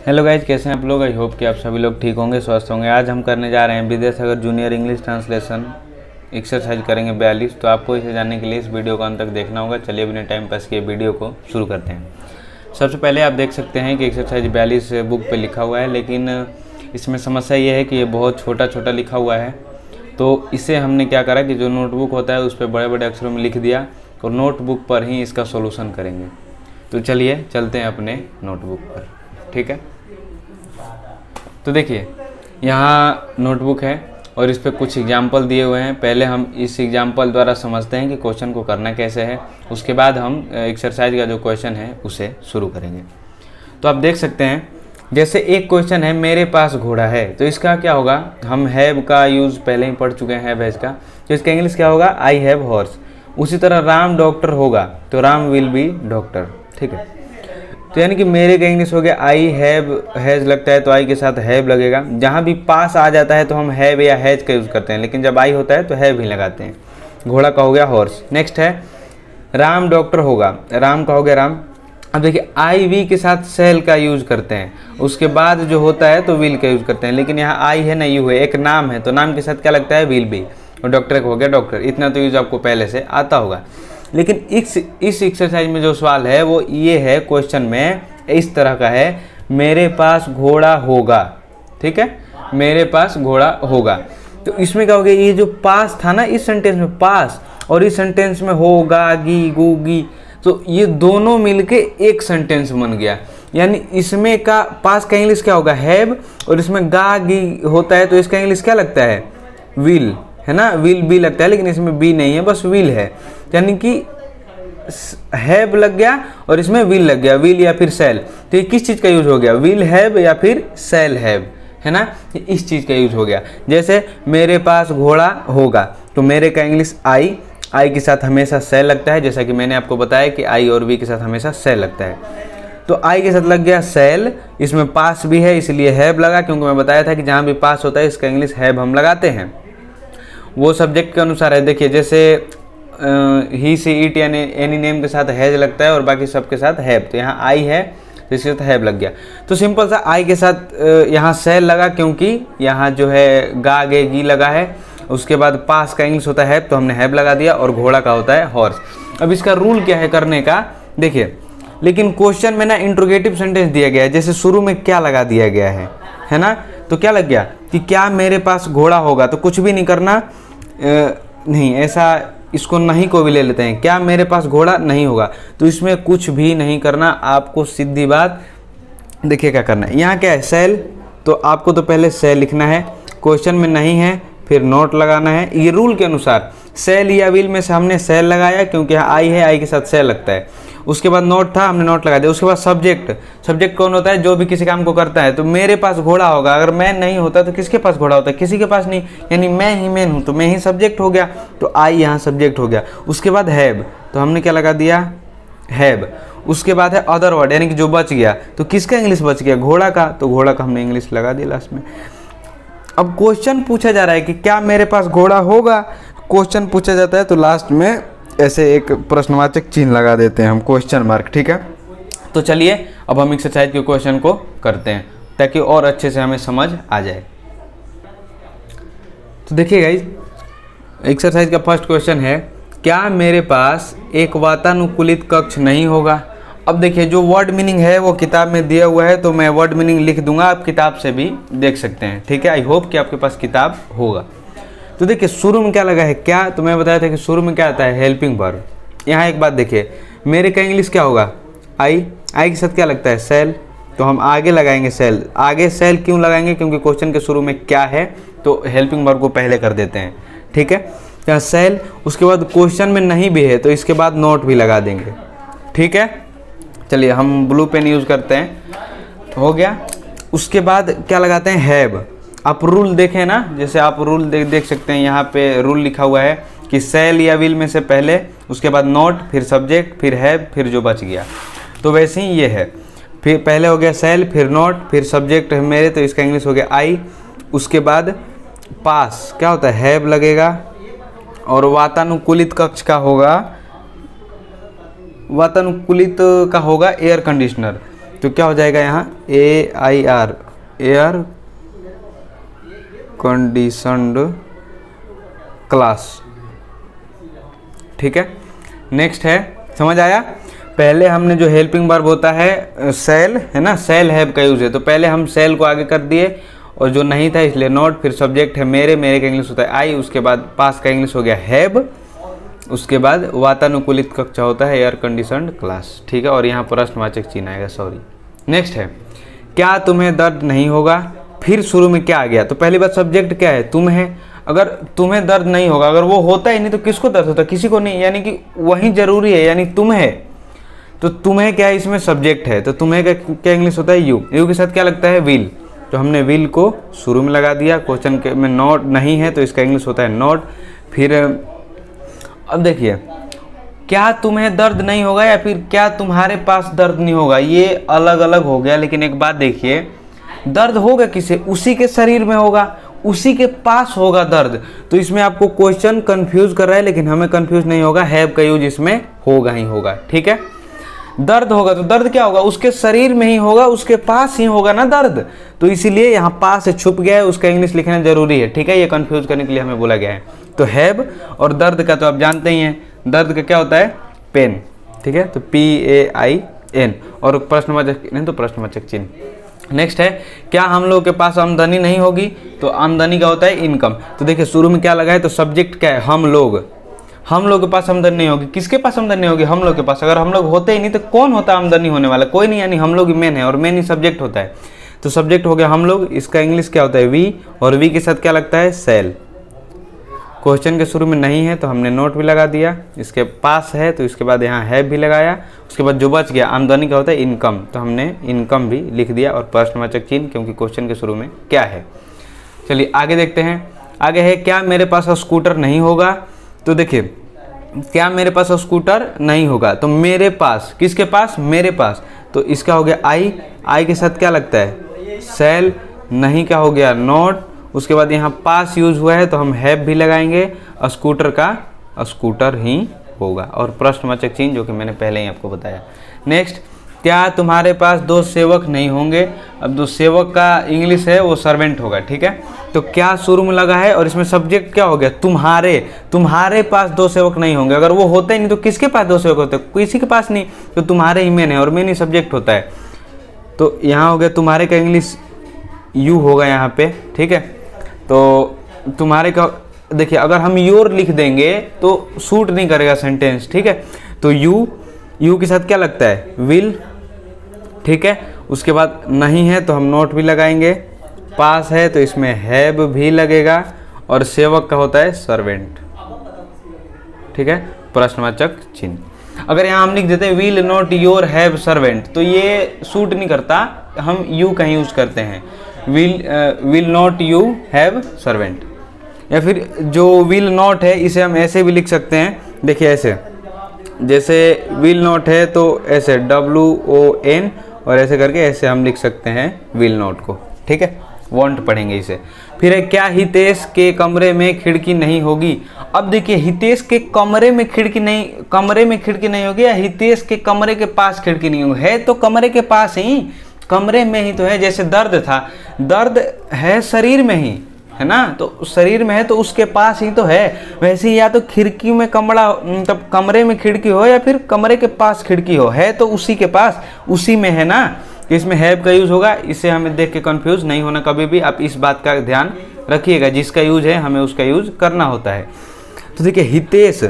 Hello guys, कैसे हैं आप लोग। आई होप कि आप सभी लोग ठीक होंगे, स्वस्थ होंगे। आज हम करने जा रहे हैं Vidyasagar junior English translation exercise करेंगे 42। तो आपको इसे जानने के लिए इस वीडियो को अंत तक देखना होगा। चलिए बिना टाइम पास किए वीडियो को शुरू करते हैं। सबसे पहले आप देख सकते हैं कि एक्सरसाइज 42 बुक पे लिखा हुआ है, लेकिन इसमें समस्या ये है कि ये बहुत छोटा छोटा लिखा हुआ है। तो इसे हमने क्या करा कि जो नोटबुक होता है उस पर बड़े बड़े अक्षरों में लिख दिया और नोटबुक पर ही इसका सोल्यूशन करेंगे। तो चलिए चलते हैं अपने नोटबुक पर, ठीक है। तो देखिए यहाँ नोटबुक है और इस पर कुछ एग्जाम्पल दिए हुए हैं। पहले हम इस एग्जाम्पल द्वारा समझते हैं कि क्वेश्चन को करना कैसे है, उसके बाद हम एक्सरसाइज का जो क्वेश्चन है उसे शुरू करेंगे। तो आप देख सकते हैं, जैसे एक क्वेश्चन है मेरे पास घोड़ा है, तो इसका क्या होगा, हम हैव का यूज़ पहले ही पढ़ चुके हैं हैव हैज का, तो इसका इंग्लिश क्या होगा, आई हैव हॉर्स। उसी तरह राम डॉक्टर होगा तो राम विल बी डॉक्टर, ठीक है। तो यानी कि मेरे का इंग्लिश हो गया आई हैव हैज़ लगता है तो आई के साथ हैव लगेगा। जहाँ भी पास आ जाता है तो हम हैव या हैज का यूज़ करते हैं, लेकिन जब आई होता है तो हैव ही लगाते हैं। घोड़ा का हो गया हॉर्स। नेक्स्ट है राम डॉक्टर होगा, राम का हो गया राम। अब देखिए आई वी के साथ सेल का यूज़ करते हैं, उसके बाद जो होता है तो विल का यूज़ करते हैं, लेकिन यहाँ आई है ना यू है, एक नाम है तो नाम के साथ क्या लगता है, विल बी। और डॉक्टर का हो गया डॉक्टर। इतना तो यूज़ आपको पहले से आता होगा। लेकिन इस एक्सरसाइज में जो सवाल है वो ये है, क्वेश्चन में इस तरह का है, मेरे पास घोड़ा होगा, ठीक है, मेरे पास घोड़ा होगा। तो इसमें क्या हो गया, ये जो पास था ना इस सेंटेंस में पास, और इस सेंटेंस में होगा गी गूगी, तो ये दोनों मिलके एक सेंटेंस बन गया। यानी इसमें का पास का इंग्लिश क्या होगा, हैव, और इसमें गा गी होता है तो इसका इंग्लिश क्या लगता है, विल, है ना, विल बी लगता है, लेकिन इसमें बी नहीं है, बस विल है। यानी कि हैव लग गया और इसमें विल लग गया, विल या फिर सेल। तो ये किस चीज़ का यूज हो गया, विल हैव या फिर सेल हैव, है ना, इस चीज़ का यूज हो गया। जैसे मेरे पास घोड़ा होगा, तो मेरे का इंग्लिश आई, आई के साथ हमेशा सेल लगता है, जैसा कि मैंने आपको बताया कि आई और वी के साथ हमेशा सेल लगता है। तो आई के साथ लग गया सेल, इसमें पास भी है इसलिए हैव लगा, क्योंकि मैं बताया था कि जहाँ भी पास होता है इसका इंग्लिश हैव हम लगाते हैं, वो सब्जेक्ट के अनुसार है। देखिए जैसे ही सी इट यानी एनी नेम के साथ हैज लगता है और बाकी सब के साथ हैव, तो यहाँ आई है तो इसके साथ हैव लग गया। तो सिंपल सा आई के साथ यहाँ सेल लगा, क्योंकि यहाँ जो है गा गे गी लगा है। उसके बाद पास का इंग्लिश होता है हैव, तो हमने हैव लगा दिया, और घोड़ा का होता है हॉर्स। अब इसका रूल क्या है करने का, देखिए, लेकिन क्वेश्चन में ना इंट्रोगेटिव सेंटेंस दिया गया है, जैसे शुरू में क्या लगा दिया गया है ना, तो क्या लग गया कि क्या मेरे पास घोड़ा होगा, तो कुछ भी नहीं करना, नहीं ऐसा, इसको नहीं को भी ले लेते हैं, क्या मेरे पास घोड़ा नहीं होगा, तो इसमें कुछ भी नहीं करना आपको, सीधी बात। देखिए क्या करना है, यहाँ क्या है सेल, तो आपको तो पहले सेल लिखना है, क्वेश्चन में नहीं है फिर नोट लगाना है। ये रूल के अनुसार सेल या विल में से हमने सेल लगाया, क्योंकि यहाँ आई है, आई के साथ सेल लगता है। उसके बाद नोट था, हमने नोट लगा दिया। उसके बाद सब्जेक्ट, सब्जेक्ट कौन होता है, जो भी किसी काम को करता है। तो मेरे पास घोड़ा होगा, अगर मैं नहीं होता तो किसके पास घोड़ा होता है, किसी के पास नहीं, यानी मैं ही मेन हूँ, तो मैं ही सब्जेक्ट हो गया, तो आई यहाँ सब्जेक्ट हो गया। उसके बाद हैव, तो हमने क्या लगा दिया, हैव। उसके बाद है अदर वर्ड, यानी कि जो बच गया, तो किसका इंग्लिश बच गया, घोड़ा का, तो घोड़ा का हमने इंग्लिश लगा दिया लास्ट में। अब क्वेश्चन पूछा जा रहा है कि क्या मेरे पास घोड़ा होगा, क्वेश्चन पूछा जाता है तो लास्ट में ऐसे एक प्रश्नवाचक चिन्ह लगा देते हैं हम, क्वेश्चन मार्क, ठीक है। तो चलिए अब हम एक्सरसाइज के क्वेश्चन को करते हैं ताकि और अच्छे से हमें समझ आ जाए। तो देखिए गाइस, एक्सरसाइज का फर्स्ट क्वेश्चन है, क्या मेरे पास एक वातानुकूलित कक्ष नहीं होगा। अब देखिए जो वर्ड मीनिंग है वो किताब में दिया हुआ है, तो मैं वर्ड मीनिंग लिख दूंगा, आप किताब से भी देख सकते हैं, ठीक है। आई होप कि आपके पास किताब होगा। तो देखिए शुरू में क्या लगा है, क्या, तो मैं बताया था कि शुरू में क्या आता है, हेल्पिंग वर्ब। यहाँ एक बात देखिए, मेरे का इंग्लिश क्या होगा, आई, आई के साथ क्या लगता है, सेल, तो हम आगे लगाएंगे सेल। आगे सेल क्यों लगाएंगे, क्योंकि क्वेश्चन के शुरू में क्या है, तो हेल्पिंग वर्ब को पहले कर देते हैं, ठीक है। यहाँ सेल, उसके बाद क्वेश्चन में नहीं भी है तो इसके बाद नोट भी लगा देंगे, ठीक है। चलिए हम ब्लू पेन यूज़ करते हैं, हो गया। उसके बाद क्या लगाते हैं, हैव। आप रूल देखें ना, जैसे आप रूल देख सकते हैं, यहाँ पे रूल लिखा हुआ है कि सेल या विल में से पहले, उसके बाद नोट, फिर सब्जेक्ट, फिर हैव, फिर जो बच गया, तो वैसे ही ये है। फिर पहले हो गया सेल, फिर नोट, फिर सब्जेक्ट है मेरे, तो इसका इंग्लिश हो गया आई। उसके बाद पास क्या होता है, हैव लगेगा, और वातानुकूलित कक्ष का होगा, वातानुकूलित का होगा एयर कंडीशनर, तो तो क्या हो जाएगा यहाँ AIR, एयर कंडीशनड क्लास। ठीक है, नेक्स्ट है, समझ आया। पहले हमने जो हेल्पिंग वर्ब होता है सेल है ना, सेल हैव का यूज है, तो पहले हम सेल को आगे कर दिए और जो नहीं था इसलिए नॉट, फिर सब्जेक्ट है मेरे, मेरे का इंग्लिश होता है आई, उसके बाद पास का इंग्लिश हो गया हैव, उसके बाद वातानुकूलित कक्षा होता है एयर कंडीशनड क्लास। ठीक है, और यहाँ प्रश्नवाचक चिन्ह आएगा, सॉरी। नेक्स्ट है, क्या तुम्हें दर्द नहीं होगा, फिर शुरू में क्या आ गया, तो पहली बात सब्जेक्ट क्या है, तुम है। अगर तुम्हें दर्द नहीं होगा, अगर वो होता ही नहीं तो किसको दर्द होता, किसी को नहीं, यानी कि वही जरूरी है, यानी तुम है, तो तुम्हें क्या है, इसमें सब्जेक्ट है, तो तुम्हें का क्या इंग्लिश होता है यू, यू के साथ क्या लगता है विल, तो हमने विल को शुरू में लगा दिया। क्वेश्चन के में नॉट नहीं है तो इसका इंग्लिश होता है नॉट। फिर अब देखिए, क्या तुम्हें दर्द नहीं होगा या फिर क्या तुम्हारे पास दर्द नहीं होगा, ये अलग अलग हो गया। लेकिन एक बात देखिए, दर्द होगा किसे, उसी के शरीर में होगा, उसी के पास होगा दर्द, तो इसमें आपको क्वेश्चन कंफ्यूज कर रहा है, लेकिन हमें कंफ्यूज नहीं होगा, हैव का यूज इसमें होगा ही होगा। ठीक है, दर्द होगा तो दर्द क्या होगा, उसके शरीर में ही होगा, उसके पास ही होगा ना दर्द, तो इसीलिए यहाँ पास से छुप गया है, उसका इंग्लिश लिखना जरूरी है। ठीक है, ये कंफ्यूज करने के लिए हमें बोला गया है। तो हैव और दर्द का तो आप जानते ही हैं, दर्द का क्या होता है पेन। ठीक है, तो PAIN, और प्रश्नवाचक नहीं तो प्रश्नवाचक चिन्ह। नेक्स्ट है, क्या हम लोग के पास आमदनी नहीं होगी, तो आमदनी का होता है इनकम। तो देखिए शुरू में क्या लगा है, तो सब्जेक्ट क्या है, हम लोग, हम लोग के पास आमदनी नहीं होगी, किसके पास आमदनी नहीं होगी, हम लोग के पास। अगर हम लोग होते ही नहीं तो कौन होता आमदनी होने वाला, कोई नहीं, यानी हम लोग ही मेन है, और मेन ही सब्जेक्ट होता है। तो सब्जेक्ट हो गया हम लोग, इसका इंग्लिश क्या होता है वी, और वी के साथ क्या लगता है सेल। क्वेश्चन के शुरू में नहीं है तो हमने नोट भी लगा दिया, इसके पास है तो इसके बाद यहाँ हैव भी लगाया, उसके बाद जो बच गया आमदनी का होता है इनकम, तो हमने इनकम भी लिख दिया, और प्रश्नवाचक चिन्ह, क्योंकि क्वेश्चन के शुरू में क्या है। चलिए आगे देखते हैं। आगे है, क्या मेरे पास स्कूटर नहीं होगा, तो देखिए क्या मेरे पास स्कूटर नहीं होगा, तो मेरे पास, किसके पास, मेरे पास, तो इसका हो गया आई, आई के साथ क्या लगता है सेल, नहीं का हो गया नॉट, उसके बाद यहाँ पास यूज हुआ है तो हम हैव भी लगाएंगे, स्कूटर का स्कूटर ही होगा, और प्रश्नवाचक चिन्ह जो कि मैंने पहले ही आपको बताया। नेक्स्ट, क्या तुम्हारे पास दो सेवक नहीं होंगे, अब दो सेवक का इंग्लिश है वो सर्वेंट होगा। ठीक है, तो क्या शुरू में लगा है और इसमें सब्जेक्ट क्या हो गया तुम्हारे, तुम्हारे पास दो सेवक नहीं होंगे। अगर वो होता ही नहीं तो किसके पास दो सेवक होते, किसी के पास नहीं, तो तुम्हारे ही मेन है, और मेन ही सब्जेक्ट होता है। तो यहाँ हो गया तुम्हारे का इंग्लिश यू होगा यहाँ पे। ठीक है, तो तुम्हारे का देखिए, अगर हम योर लिख देंगे तो सूट नहीं करेगा सेंटेंस। ठीक है, तो यू, यू के साथ क्या लगता है विल। ठीक है, उसके बाद नहीं है तो हम नोट भी लगाएंगे, पास है तो इसमें हैव भी लगेगा, और सेवक का होता है सर्वेंट। ठीक है, प्रश्नवाचक चिन्ह। अगर यहाँ हम लिख देते हैं will not your have servant, तो ये सूट नहीं करता, हम यू का यूज करते हैं, will not you have servant. या फिर जो विल नॉट है इसे हम ऐसे भी लिख सकते हैं, देखिए ऐसे, जैसे विल नॉट है तो ऐसे WON, और ऐसे करके ऐसे हम लिख सकते हैं विल नॉट को। ठीक है, वॉन्ट पढ़ेंगे इसे। फिर है, क्या हितेश के कमरे में खिड़की नहीं होगी। अब देखिए हितेश के कमरे में खिड़की नहीं, कमरे में खिड़की नहीं होगी, या हितेश के कमरे के पास खिड़की नहीं होगी, है तो कमरे के पास ही, कमरे में ही तो है। जैसे दर्द था, दर्द है शरीर में ही है ना, तो शरीर में है तो उसके पास ही तो है। वैसे ही या तो खिड़की में कमरा, मतलब कमरे में खिड़की हो, या फिर कमरे के पास खिड़की हो, है तो उसी के पास, उसी में है ना, तो इसमें हैव का यूज होगा। इसे हमें देख के कंफ्यूज नहीं होना कभी भी, आप इस बात का ध्यान रखिएगा, जिसका यूज है हमें उसका यूज करना होता है। तो देखिए हितेश,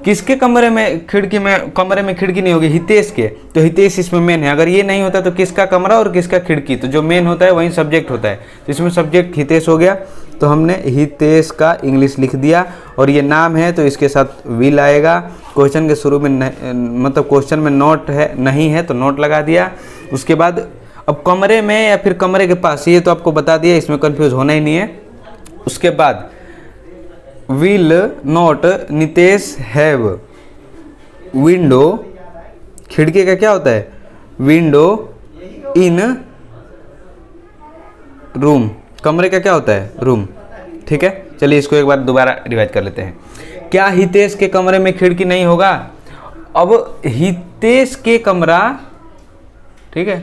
किसके कमरे में खिड़की में, कमरे में खिड़की नहीं होगी, हितेश के, तो हितेश इसमें मेन है। अगर ये नहीं होता तो किसका कमरा और किसका खिड़की, तो जो मेन होता है वही सब्जेक्ट होता है, तो इसमें सब्जेक्ट हितेश हो गया, तो हमने हितेश का इंग्लिश लिख दिया। और ये नाम है तो इसके साथ विल आएगा। क्वेश्चन के शुरू में मतलब क्वेश्चन में नोट है, नहीं है तो नोट लगा दिया। उसके बाद अब कमरे में या फिर कमरे के पास, ये तो आपको बता दिया, इसमें कंफ्यूज होना ही नहीं है। उसके बाद will not Nitesh have window, खिड़की का क्या होता है विंडो इन रूम, कमरे का क्या होता है रूम। ठीक है, चलिए इसको एक बार दोबारा रिवाइज कर लेते हैं। क्या हितेश के कमरे में खिड़की नहीं होगा। अब हितेश के कमरा, ठीक है,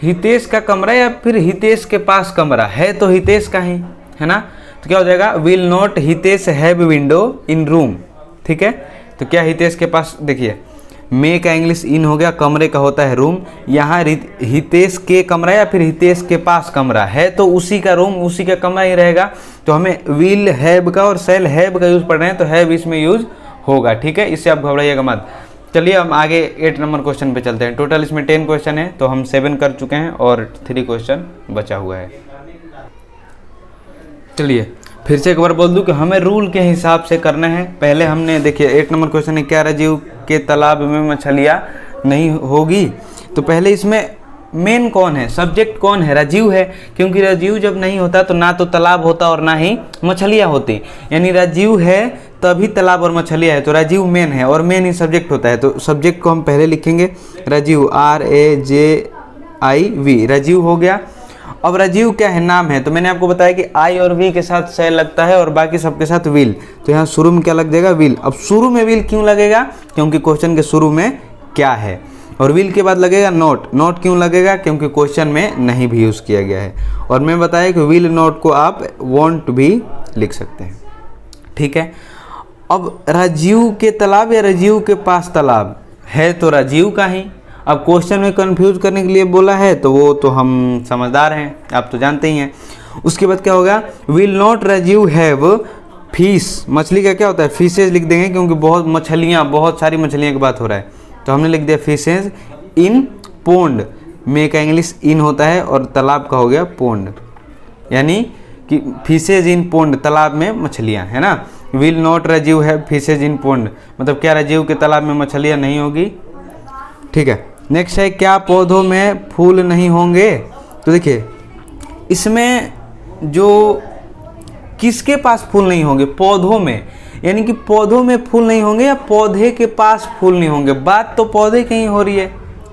हितेश का कमरा या फिर हितेश के पास कमरा है, तो हितेश का ही है ना। तो क्या हो जाएगा, will not Hitesh have window in room. ठीक है, तो क्या हितेश के पास, देखिए मे का इंग्लिश इन हो गया, कमरे का होता है रूम। यहाँ हितेश के कमरा या फिर हितेश के पास कमरा है, तो उसी का रूम, उसी का कमरा ही रहेगा। तो हमें विल हैव का और सेल हैव का यूज़ पढ़ रहे हैं, तो हैव इसमें यूज़ होगा। ठीक है, इससे आप घबराइएगा मत। चलिए हम आगे 8 नंबर क्वेश्चन पे चलते हैं। टोटल इसमें 10 क्वेश्चन है, तो हम 7 कर चुके हैं और 3 क्वेश्चन बचा हुआ है। चलिए फिर से एक बार बोल दूं कि हमें रूल के हिसाब से करना है। पहले हमने देखिए 8 नंबर क्वेश्चन है, क्या राजीव के तालाब में मछलियाँ नहीं होगी। तो पहले इसमें मेन कौन है, सब्जेक्ट कौन है, राजीव है, क्योंकि राजीव जब नहीं होता तो ना तो तालाब होता और ना ही मछलियाँ होती। यानी राजीव है तभी तालाब और मछलियाँ है, तो राजीव मेन है और मेन ही सब्जेक्ट होता है। तो सब्जेक्ट को हम पहले लिखेंगे राजीव, RAJIV, राजीव हो गया। अब राजीव क्या है, नाम है, तो मैंने आपको बताया कि आई और वी के साथ से लगता है और बाकी सबके साथ विल। तो यहाँ शुरू में क्या लग जाएगा, विल। अब शुरू में विल क्यों लगेगा, क्योंकि क्वेश्चन के शुरू में क्या है। और विल के बाद लगेगा नॉट। नॉट क्यों लगेगा, क्योंकि क्वेश्चन में नहीं भी यूज़ किया गया है। और मैं बताया कि विल नॉट को आप वॉन्ट भी लिख सकते हैं। ठीक है, अब राजीव के तालाब या राजीव के पास तालाब है, तो राजीव का ही। अब क्वेश्चन में कंफ्यूज करने के लिए बोला है, तो वो तो हम समझदार हैं, आप तो जानते ही हैं। उसके बाद क्या होगा, will not Rajiv have fish. मछली का क्या होता है, फिशेज लिख देंगे, क्योंकि बहुत मछलियाँ, बहुत सारी मछलियाँ की बात हो रहा है, तो हमने लिख दिया फिशेज इन पोंड। मे का इंग्लिश इन होता है और तालाब का हो गया पोंड, यानी कि फिशेज इन पोंड, तालाब में मछलियाँ, है ना। Will not Rajiv have fishes in pond, मतलब क्या राजीव के तालाब में मछलियाँ नहीं होगी। ठीक है, नेक्स्ट है, क्या पौधों में फूल नहीं होंगे। तो देखिए इसमें जो किसके पास फूल नहीं होंगे, पौधों में, यानी कि पौधों में फूल नहीं होंगे या पौधे के पास फूल नहीं होंगे। बात तो पौधे की ही हो रही है।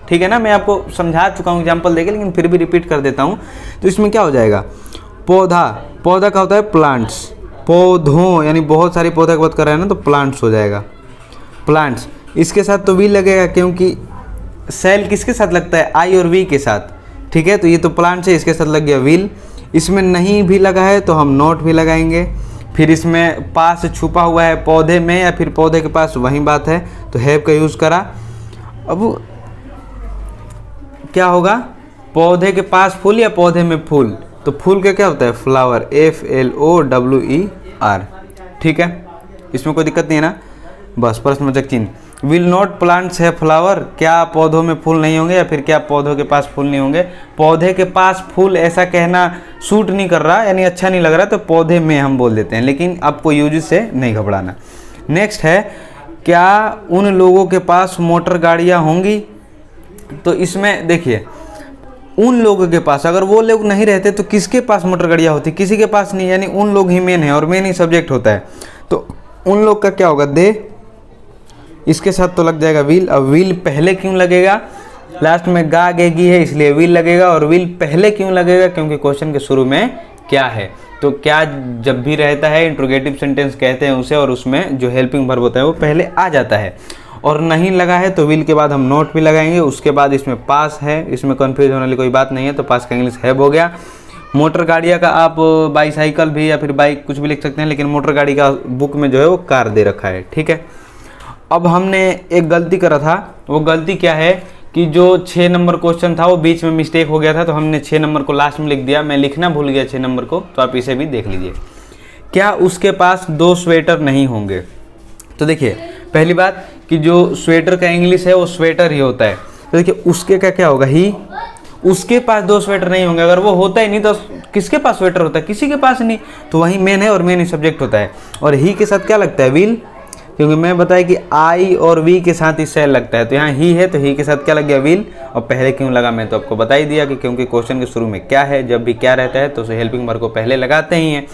ठीक है ना, मैं आपको समझा चुका हूँ एग्जाम्पल देके, लेकिन फिर भी रिपीट कर देता हूँ। तो इसमें क्या हो जाएगा, पौधा, पौधा का होता है प्लांट्स, पौधों यानी बहुत सारी पौधा की बात कर रहे हैं ना, तो प्लांट्स हो जाएगा, प्लांट्स। इसके साथ तो वी लगेगा, क्योंकि सेल किसके साथ लगता है, आई और वी के साथ। ठीक है, तो ये तो प्लांट्स है, इसके साथ लग गया विल। इसमें नहीं भी लगा है तो हम नॉट भी लगाएंगे। फिर इसमें पास छुपा हुआ है पौधे में या फिर पौधे के पास, वही बात है, तो हैव का यूज़ करा। अब क्या होगा, पौधे के पास फूल या पौधे में फूल, तो फूल का क्या होता है, फ्लावर, FLOWER। ठीक है, इसमें कोई दिक्कत नहीं है ना, बस प्रश्नवाचक चिन्ह। विल नॉट प्लांट्स है फ्लावर, क्या पौधों में फूल नहीं होंगे या फिर क्या पौधों के पास फूल नहीं होंगे। पौधे के पास फूल ऐसा कहना सूट नहीं कर रहा, यानी अच्छा नहीं लग रहा, तो पौधे में हम बोल देते हैं, लेकिन आपको यूज से नहीं घबराना। नेक्स्ट है, क्या उन लोगों के पास मोटर गाड़ियाँ होंगी। तो इसमें देखिए उन लोगों के पास, अगर वो लोग नहीं रहते तो किसके पास मोटर गाड़ियाँ होती, किसी के पास नहीं, यानी उन लोग ही मेन है और मेन ही सब्जेक्ट होता है। तो उन लोग का क्या होगा, दे, इसके साथ तो लग जाएगा विल। अब विल पहले क्यों लगेगा, लास्ट में गा गेगी है इसलिए विल लगेगा। और विल पहले क्यों लगेगा, क्योंकि क्वेश्चन के शुरू में क्या है। तो क्या जब भी रहता है इंट्रोगेटिव सेंटेंस कहते हैं उसे, और उसमें जो हेल्पिंग वर्ब होता है वो पहले आ जाता है। और नहीं लगा है तो विल के बाद हम नॉट भी लगाएंगे। उसके बाद इसमें पास है, इसमें कन्फ्यूज होने वाली कोई बात नहीं है, तो पास का इंग्लिश हैव हो गया। मोटर गाड़ियाँ का आप बाईसाइकिल भी या फिर बाइक कुछ भी लिख सकते हैं, लेकिन मोटर गाड़ी का बुक में जो है वो कार दे रखा है। ठीक है, अब हमने एक गलती करा था, वो गलती क्या है कि जो 6 नंबर क्वेश्चन था वो बीच में मिस्टेक हो गया था, तो हमने 6 नंबर को लास्ट में लिख दिया। मैं लिखना भूल गया 6 नंबर को, तो आप इसे भी देख लीजिए। क्या उसके पास 2 स्वेटर नहीं होंगे। तो देखिए पहली बात कि जो स्वेटर का इंग्लिश है वो स्वेटर ही होता है, तो देखिए उसके का क्या होगा, ही। उसके पास 2 स्वेटर नहीं होंगे, अगर वो होता ही नहीं तो किसके पास स्वेटर होता है, किसी के पास नहीं, तो वही मेन है और मेन ही सब्जेक्ट होता है। और ही के साथ क्या लगता है, विल, क्योंकि मैं बताया कि आई और वी के साथ ही सेल लगता है, तो यहाँ ही है तो ही के साथ क्या लग गया, विल। और पहले क्यों लगा मैं तो आपको बता ही दिया कि क्योंकि क्वेश्चन के शुरू में क्या है, जब भी क्या रहता है तो उसे हेल्पिंग वर्ब को पहले लगाते ही हैं।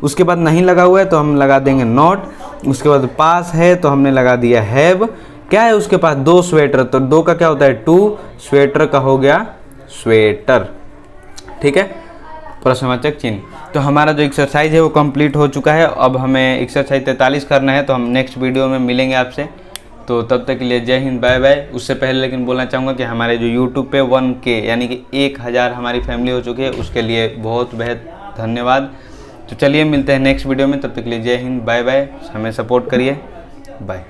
उसके बाद नहीं लगा हुआ है तो हम लगा देंगे नॉट। उसके बाद पास है तो हमने लगा दिया हैव। क्या है उसके पास, 2 स्वेटर, तो 2 का क्या होता है 2, स्वेटर का हो गया स्वेटर। ठीक है, प्रश्नवाचक चिन्ह। तो हमारा जो एक्सरसाइज है वो कंप्लीट हो चुका है। अब हमें एक्सरसाइज 43 करना है, तो हम नेक्स्ट वीडियो में मिलेंगे आपसे। तो तब तक के लिए जय हिंद, बाय बाय। उससे पहले लेकिन बोलना चाहूँगा कि हमारे जो यूट्यूब पे 1K यानी कि 1000 हमारी फैमिली हो चुकी है, उसके लिए बहुत बेहद धन्यवाद। तो चलिए मिलते हैं नेक्स्ट वीडियो में, तब तक के लिए जय हिंद, बाय बाय। हमें सपोर्ट करिए, बाय।